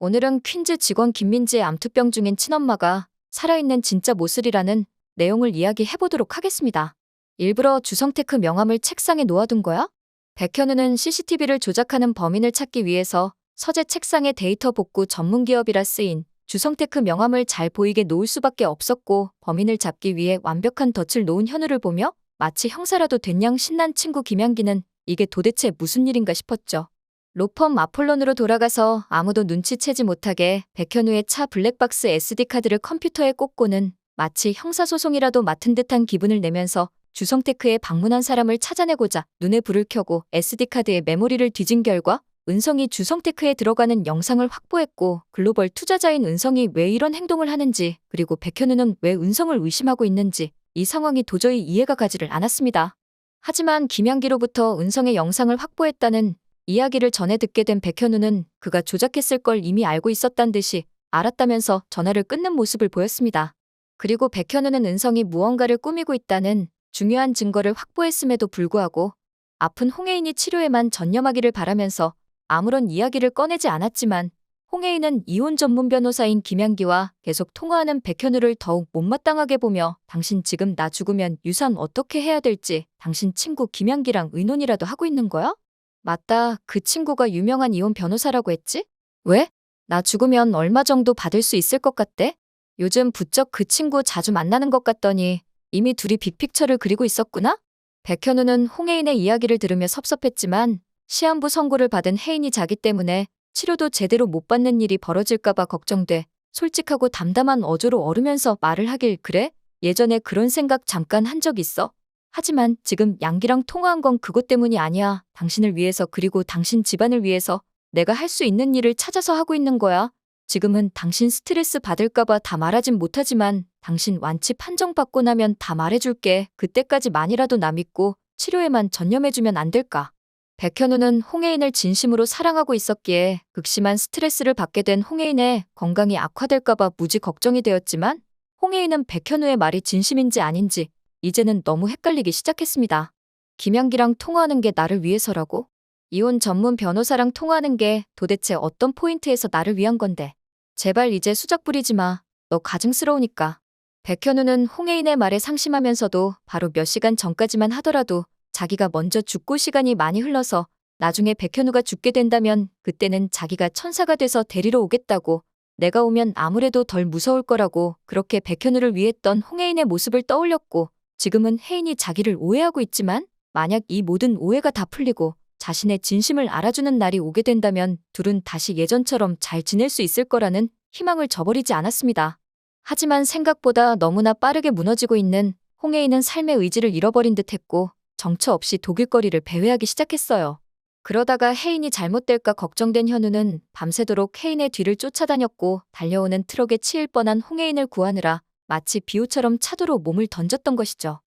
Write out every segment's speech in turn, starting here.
오늘은 퀸즈 직원 김민지의 암투병 중인 친엄마가 살아있는 진짜 모슬이라는 내용을 이야기해보도록 하겠습니다. 일부러 주성테크 명함을 책상에 놓아둔 거야? 백현우는 CCTV를 조작하는 범인을 찾기 위해서 서재 책상에 데이터 복구 전문기업이라 쓰인 주성테크 명함을 잘 보이게 놓을 수밖에 없었고, 범인을 잡기 위해 완벽한 덫을 놓은 현우를 보며 마치 형사라도 된 양 신난 친구 김양기는 이게 도대체 무슨 일인가 싶었죠. 로펌 아폴론으로 돌아가서 아무도 눈치채지 못하게 백현우의 차 블랙박스 SD카드를 컴퓨터에 꽂고는 마치 형사소송이라도 맡은 듯한 기분을 내면서 주성테크에 방문한 사람을 찾아내고자 눈에 불을 켜고 SD카드의 메모리를 뒤진 결과 은성이 주성테크에 들어가는 영상을 확보했고, 글로벌 투자자인 은성이 왜 이런 행동을 하는지, 그리고 백현우는 왜 은성을 의심하고 있는지 이 상황이 도저히 이해가 가지를 않았습니다. 하지만 김양기로부터 은성의 영상을 확보했다는 이야기를 전해 듣게 된 백현우는 그가 조작했을 걸 이미 알고 있었단 듯이 알았다면서 전화를 끊는 모습을 보였습니다. 그리고 백현우는 은성이 무언가를 꾸미고 있다는 중요한 증거를 확보했음에도 불구하고 아픈 홍혜인이 치료에만 전념하기를 바라면서 아무런 이야기를 꺼내지 않았지만, 홍혜인은 이혼 전문 변호사인 김양기와 계속 통화하는 백현우를 더욱 못마땅하게 보며 당신 지금 나 죽으면 유산 어떻게 해야 될지 당신 친구 김양기랑 의논이라도 하고 있는 거야? 맞다. 그 친구가 유명한 이혼 변호사라고 했지? 왜? 나 죽으면 얼마 정도 받을 수 있을 것 같대? 요즘 부쩍 그 친구 자주 만나는 것 같더니 이미 둘이 빅픽처를 그리고 있었구나? 백현우는 홍혜인의 이야기를 들으며 섭섭했지만 시한부 선고를 받은 혜인이 자기 때문에 치료도 제대로 못 받는 일이 벌어질까봐 걱정돼 솔직하고 담담한 어조로 얼으면서 말을 하길, 그래? 예전에 그런 생각 잠깐 한 적 있어. 하지만 지금 양기랑 통화한 건 그것 때문이 아니야. 당신을 위해서, 그리고 당신 집안을 위해서 내가 할 수 있는 일을 찾아서 하고 있는 거야. 지금은 당신 스트레스 받을까봐 다 말하진 못하지만 당신 완치 판정받고 나면 다 말해줄게. 그때까지만이라도 나 믿고 치료에만 전념해주면 안 될까? 백현우는 홍혜인을 진심으로 사랑하고 있었기에 극심한 스트레스를 받게 된 홍혜인의 건강이 악화될까봐 무지 걱정이 되었지만, 홍혜인은 백현우의 말이 진심인지 아닌지 이제는 너무 헷갈리기 시작했습니다. 김양기랑 통화하는 게 나를 위해서라고? 이혼 전문 변호사랑 통화하는 게 도대체 어떤 포인트에서 나를 위한 건데? 제발 이제 수작 부리지 마. 너 가증스러우니까. 백현우는 홍혜인의 말에 상심하면서도 바로 몇 시간 전까지만 하더라도 자기가 먼저 죽고 시간이 많이 흘러서 나중에 백현우가 죽게 된다면 그때는 자기가 천사가 돼서 데리러 오겠다고, 내가 오면 아무래도 덜 무서울 거라고 그렇게 백현우를 위했던 홍혜인의 모습을 떠올렸고, 지금은 혜인이 자기를 오해하고 있지만 만약 이 모든 오해가 다 풀리고 자신의 진심을 알아주는 날이 오게 된다면 둘은 다시 예전처럼 잘 지낼 수 있을 거라는 희망을 저버리지 않았습니다. 하지만 생각보다 너무나 빠르게 무너지고 있는 홍혜인은 삶의 의지를 잃어버린 듯했고 정처 없이 독일거리를 배회하기 시작했어요. 그러다가 혜인이 잘못될까 걱정된 현우는 밤새도록 혜인의 뒤를 쫓아다녔고, 달려오는 트럭에 치일 뻔한 홍혜인을 구하느라 마치 비호처럼 차도로 몸을 던졌던 것이죠.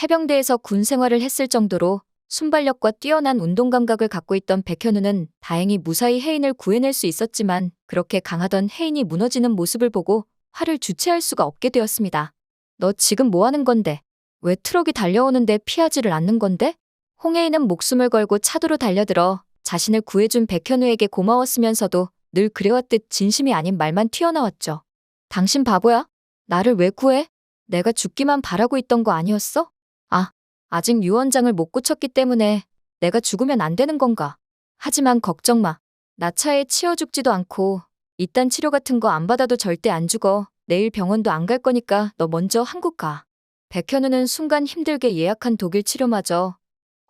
해병대에서 군 생활을 했을 정도로 순발력과 뛰어난 운동 감각을 갖고 있던 백현우는 다행히 무사히 혜인을 구해낼 수 있었지만, 그렇게 강하던 혜인이 무너지는 모습을 보고 화를 주체할 수가 없게 되었습니다. 너 지금 뭐 하는 건데? 왜 트럭이 달려오는데 피하지를 않는 건데? 홍혜인은 목숨을 걸고 차도로 달려들어 자신을 구해준 백현우에게 고마웠으면서도 늘 그래왔듯 진심이 아닌 말만 튀어나왔죠. 당신 바보야? 나를 왜 구해? 내가 죽기만 바라고 있던 거 아니었어? 아, 아직 유언장을 못 고쳤기 때문에 내가 죽으면 안 되는 건가? 하지만 걱정 마. 나 차에 치여 죽지도 않고 이딴 치료 같은 거 안 받아도 절대 안 죽어. 내일 병원도 안 갈 거니까 너 먼저 한국 가. 백현우는 순간 힘들게 예약한 독일 치료마저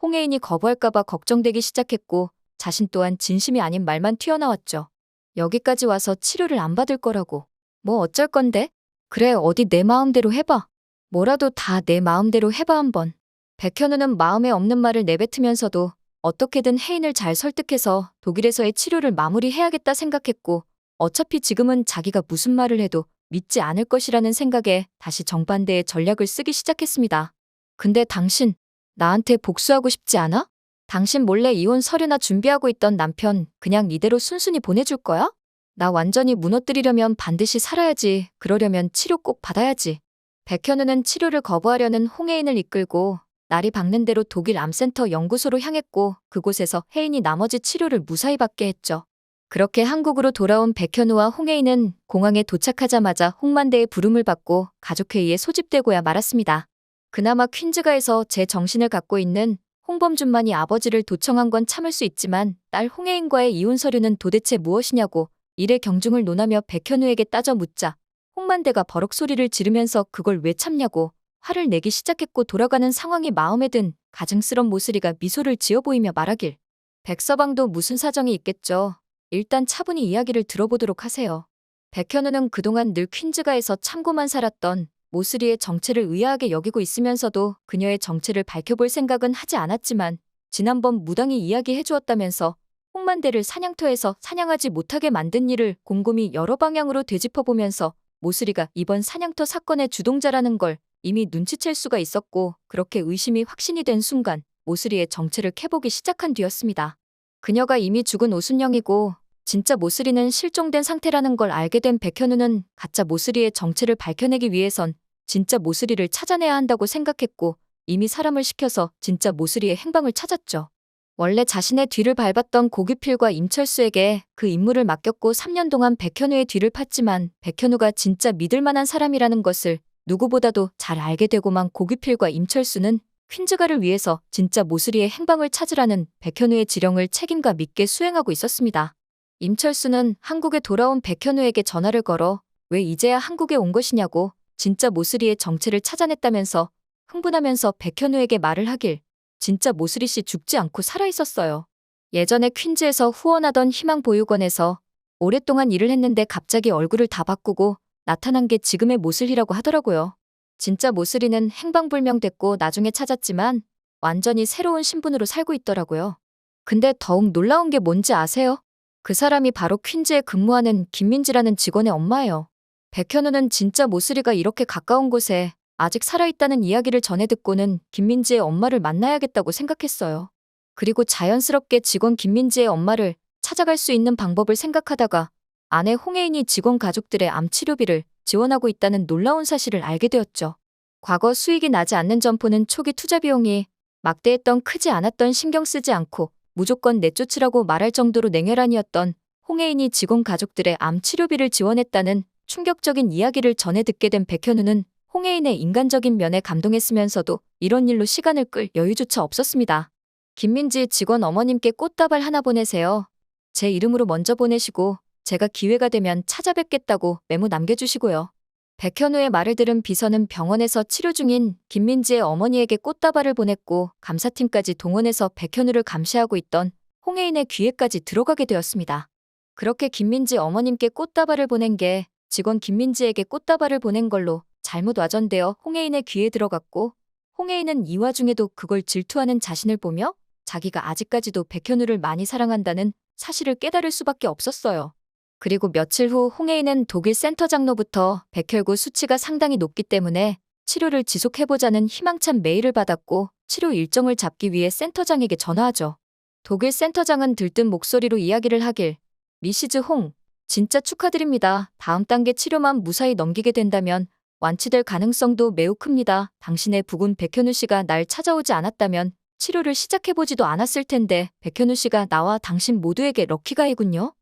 홍혜인이 거부할까봐 걱정되기 시작했고, 자신 또한 진심이 아닌 말만 튀어나왔죠. 여기까지 와서 치료를 안 받을 거라고. 뭐 어쩔 건데? 그래, 어디 내 마음대로 해봐. 뭐라도 다 내 마음대로 해봐 한번. 백현우는 마음에 없는 말을 내뱉으면서도 어떻게든 혜인을 잘 설득해서 독일에서의 치료를 마무리해야겠다 생각했고, 어차피 지금은 자기가 무슨 말을 해도 믿지 않을 것이라는 생각에 다시 정반대의 전략을 쓰기 시작했습니다. 근데 당신, 나한테 복수하고 싶지 않아? 당신 몰래 이혼 서류나 준비하고 있던 남편 그냥 이대로 순순히 보내줄 거야? 나 완전히 무너뜨리려면 반드시 살아야지. 그러려면 치료 꼭 받아야지. 백현우는 치료를 거부하려는 홍혜인을 이끌고 날이 밝는 대로 독일 암센터 연구소로 향했고, 그곳에서 혜인이 나머지 치료를 무사히 받게 했죠. 그렇게 한국으로 돌아온 백현우와 홍혜인은 공항에 도착하자마자 홍만대의 부름을 받고 가족회의에 소집되고야 말았습니다. 그나마 퀸즈가에서 제 정신을 갖고 있는 홍범준만이 아버지를 도청한 건 참을 수 있지만 딸 홍혜인과의 이혼 서류는 도대체 무엇이냐고 일의 경중을 논하며 백현우에게 따져 묻자 홍만대가 버럭 소리를 지르면서 그걸 왜 참냐고 화를 내기 시작했고 돌아가는 상황이 마음에 든 가증스런 모슬이가 미소를 지어 보이며 말하길 백서방도 무슨 사정이 있겠죠. 일단 차분히 이야기를 들어보도록 하세요. 백현우는 그동안 늘 퀸즈가에서 참고만 살았던 모슬이의 정체를 의아하게 여기고 있으면서도 그녀의 정체를 밝혀볼 생각은 하지 않았지만 지난번 무당이 이야기해 주었다면서 홍만대를 사냥터에서 사냥하지 못하게 만든 일을 곰곰이 여러 방향으로 되짚어보면서 모슬이가 이번 사냥터 사건의 주동자라는 걸 이미 눈치챌 수가 있었고 그렇게 의심이 확신이 된 순간 모슬이의 정체를 캐보기 시작한 뒤였습니다. 그녀가 이미 죽은 오순영이고 진짜 모슬이는 실종된 상태라는 걸 알게 된 백현우는 가짜 모슬이의 정체를 밝혀내기 위해선 진짜 모슬이를 찾아내야 한다고 생각했고 이미 사람을 시켜서 진짜 모슬이의 행방을 찾았죠. 원래 자신의 뒤를 밟았던 고규필과 임철수에게 그 임무를 맡겼고 3년 동안 백현우의 뒤를 팠지만 백현우가 진짜 믿을 만한 사람이라는 것을 누구보다도 잘 알게 되고만 고규필과 임철수는 퀸즈가를 위해서 진짜 모슬이의 행방을 찾으라는 백현우의 지령을 책임과 믿게 수행하고 있었습니다. 임철수는 한국에 돌아온 백현우에게 전화를 걸어 왜 이제야 한국에 온 것이냐고 진짜 모슬이의 정체를 찾아냈다면서 흥분하면서 백현우에게 말을 하길 진짜 모슬이 씨 죽지 않고 살아있었어요. 예전에 퀸즈에서 후원하던 희망보육원에서 오랫동안 일을 했는데 갑자기 얼굴을 다 바꾸고 나타난 게 지금의 모슬이라고 하더라고요. 진짜 모슬이는 행방불명됐고 나중에 찾았지만 완전히 새로운 신분으로 살고 있더라고요. 근데 더욱 놀라운 게 뭔지 아세요? 그 사람이 바로 퀸즈에 근무하는 김민지라는 직원의 엄마예요. 백현우는 진짜 모슬이가 이렇게 가까운 곳에 아직 살아있다는 이야기를 전해 듣고는 김민지의 엄마를 만나야겠다고 생각했어요. 그리고 자연스럽게 직원 김민지의 엄마를 찾아갈 수 있는 방법을 생각하다가 아내 홍혜인이 직원 가족들의 암 치료비를 지원하고 있다는 놀라운 사실을 알게 되었죠. 과거 수익이 나지 않는 점포는 초기 투자 비용이 막대했던 크지 않았던 신경 쓰지 않고 무조건 내쫓으라고 말할 정도로 냉혈한이었던 홍혜인이 직원 가족들의 암 치료비를 지원했다는 충격적인 이야기를 전해 듣게 된 백현우는 홍혜인의 인간적인 면에 감동했으면서도 이런 일로 시간을 끌 여유조차 없었습니다. 김민지 직원 어머님께 꽃다발 하나 보내세요. 제 이름으로 먼저 보내시고 제가 기회가 되면 찾아뵙겠다고 메모 남겨주시고요. 백현우의 말을 들은 비서는 병원에서 치료 중인 김민지의 어머니에게 꽃다발을 보냈고 감사팀까지 동원해서 백현우를 감시하고 있던 홍혜인의 귀에까지 들어가게 되었습니다. 그렇게 김민지 어머님께 꽃다발을 보낸 게 직원 김민지에게 꽃다발을 보낸 걸로 잘못 와전되어 홍혜인의 귀에 들어갔고 홍혜인은 이 와중에도 그걸 질투하는 자신을 보며 자기가 아직까지도 백현우를 많이 사랑한다는 사실을 깨달을 수밖에 없었어요. 그리고 며칠 후 홍혜인은 독일 센터장로부터 백혈구 수치가 상당히 높기 때문에 치료를 지속해보자는 희망찬 메일을 받았고 치료 일정을 잡기 위해 센터장에게 전화하죠. 독일 센터장은 들뜬 목소리로 이야기를 하길 미시즈 홍, 진짜 축하드립니다. 다음 단계 치료만 무사히 넘기게 된다면 완치될 가능성도 매우 큽니다. 당신의 부군 백현우 씨가 날 찾아오지 않았다면 치료를 시작해보지도 않았을 텐데 백현우 씨가 나와 당신 모두에게 럭키가이군요.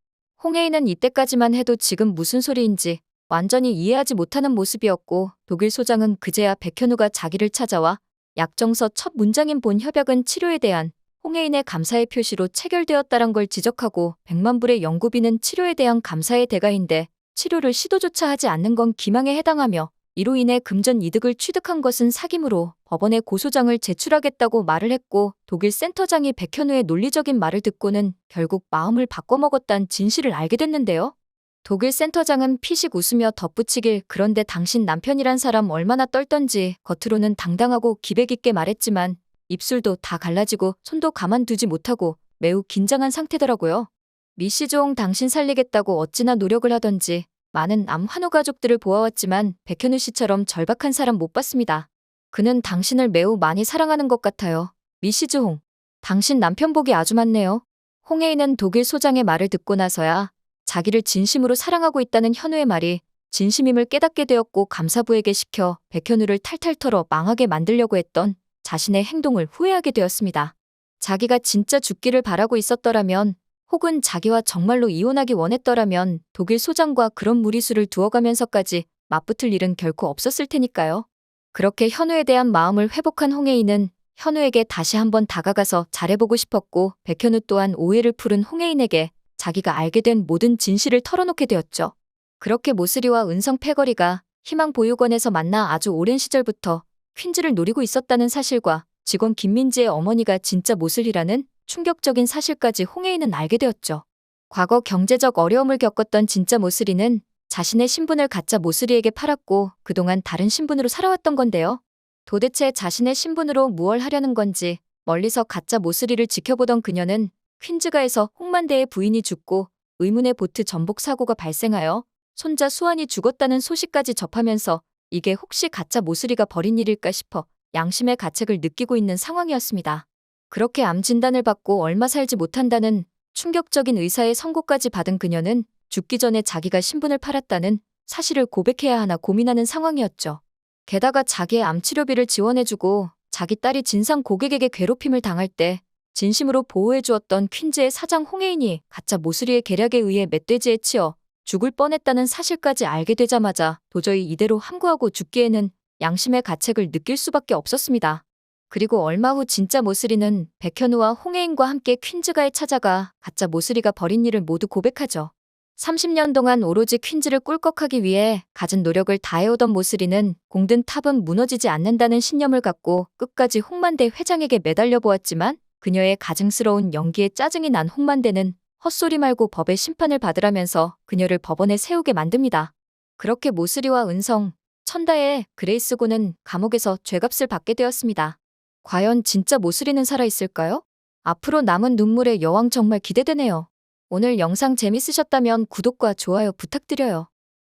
홍혜인은 이때까지만 해도 지금 무슨 소리인지 완전히 이해하지 못하는 모습이었고 독일 소장은 그제야 백현우가 자기를 찾아와 약정서 첫 문장인 본 협약은 치료에 대한 홍혜인의 감사의 표시로 체결되었다란 걸 지적하고 100만 불의 연구비는 치료에 대한 감사의 대가인데 치료를 시도조차 하지 않는 건 기망에 해당하며 이로 인해 금전 이득을 취득한 것은 사기므로 법원에 고소장을 제출하겠다고 말을 했고 독일 센터장이 백현우의 논리적인 말을 듣고는 결국 마음을 바꿔먹었단 진실을 알게 됐는데요. 독일 센터장은 피식 웃으며 덧붙이길 그런데 당신 남편이란 사람 얼마나 떨던지 겉으로는 당당하고 기백 있게 말했지만 입술도 다 갈라지고 손도 가만두지 못하고 매우 긴장한 상태더라고요. 미시종 당신 살리겠다고 어찌나 노력을 하던지 많은 암 환우 가족들을 보아왔지만 백현우 씨처럼 절박한 사람 못 봤습니다. 그는 당신을 매우 많이 사랑하는 것 같아요. 미시즈 홍, 당신 남편 복이 아주 많네요. 홍혜인은 독일 소장의 말을 듣고 나서야 자기를 진심으로 사랑하고 있다는 현우의 말이 진심임을 깨닫게 되었고 감사부에게 시켜 백현우를 탈탈 털어 망하게 만들려고 했던 자신의 행동을 후회하게 되었습니다. 자기가 진짜 죽기를 바라고 있었더라면 혹은 자기와 정말로 이혼하기 원했더라면 독일 소장과 그런 무리수를 두어가면서까지 맞붙을 일은 결코 없었을 테니까요. 그렇게 현우에 대한 마음을 회복한 홍혜인은 현우에게 다시 한번 다가가서 잘해보고 싶었고, 백현우 또한 오해를 풀은 홍혜인에게 자기가 알게 된 모든 진실을 털어놓게 되었죠. 그렇게 모슬이와 은성 패거리가 희망보육원에서 만나 아주 오랜 시절부터 퀸즈를 노리고 있었다는 사실과 직원 김민지의 어머니가 진짜 모슬이라는 충격적인 사실까지 홍혜인은 알게 되었죠. 과거 경제적 어려움을 겪었던 진짜 모슬이는 자신의 신분을 가짜 모슬이에게 팔았고 그동안 다른 신분으로 살아왔던 건데요. 도대체 자신의 신분으로 무얼 하려는 건지 멀리서 가짜 모슬이를 지켜보던 그녀는 퀸즈가에서 홍만대의 부인이 죽고 의문의 보트 전복 사고가 발생하여 손자 수환이 죽었다는 소식까지 접하면서 이게 혹시 가짜 모슬이가 벌인 일일까 싶어 양심의 가책을 느끼고 있는 상황이었습니다. 그렇게 암 진단을 받고 얼마 살지 못한다는 충격적인 의사의 선고까지 받은 그녀는 죽기 전에 자기가 신분을 팔았다는 사실을 고백해야 하나 고민하는 상황이었죠. 게다가 자기의 암 치료비를 지원해주고 자기 딸이 진상 고객에게 괴롭힘을 당할 때 진심으로 보호해주었던 퀸즈의 사장 홍혜인이 가짜 모슬이의 계략에 의해 멧돼지에 치여 죽을 뻔했다는 사실까지 알게 되자마자 도저히 이대로 함구하고 죽기에는 양심의 가책을 느낄 수밖에 없었습니다. 그리고 얼마 후 진짜 모슬이는 백현우와 홍혜인과 함께 퀸즈가에 찾아가 가짜 모슬이가 벌인 일을 모두 고백하죠. 30년 동안 오로지 퀸즈를 꿀꺽하기 위해 갖은 노력을 다해오던 모슬이는 공든 탑은 무너지지 않는다는 신념을 갖고 끝까지 홍만대 회장에게 매달려 보았지만 그녀의 가증스러운 연기에 짜증이 난 홍만대는 헛소리 말고 법의 심판을 받으라면서 그녀를 법원에 세우게 만듭니다. 그렇게 모슬이와 은성, 천다의 그레이스고는 감옥에서 죄값을 받게 되었습니다. 과연 진짜 모슬이는 살아있을까요? 앞으로 남은 눈물의 여왕 정말 기대되네요. 오늘 영상 재밌으셨다면 구독과 좋아요 부탁드려요.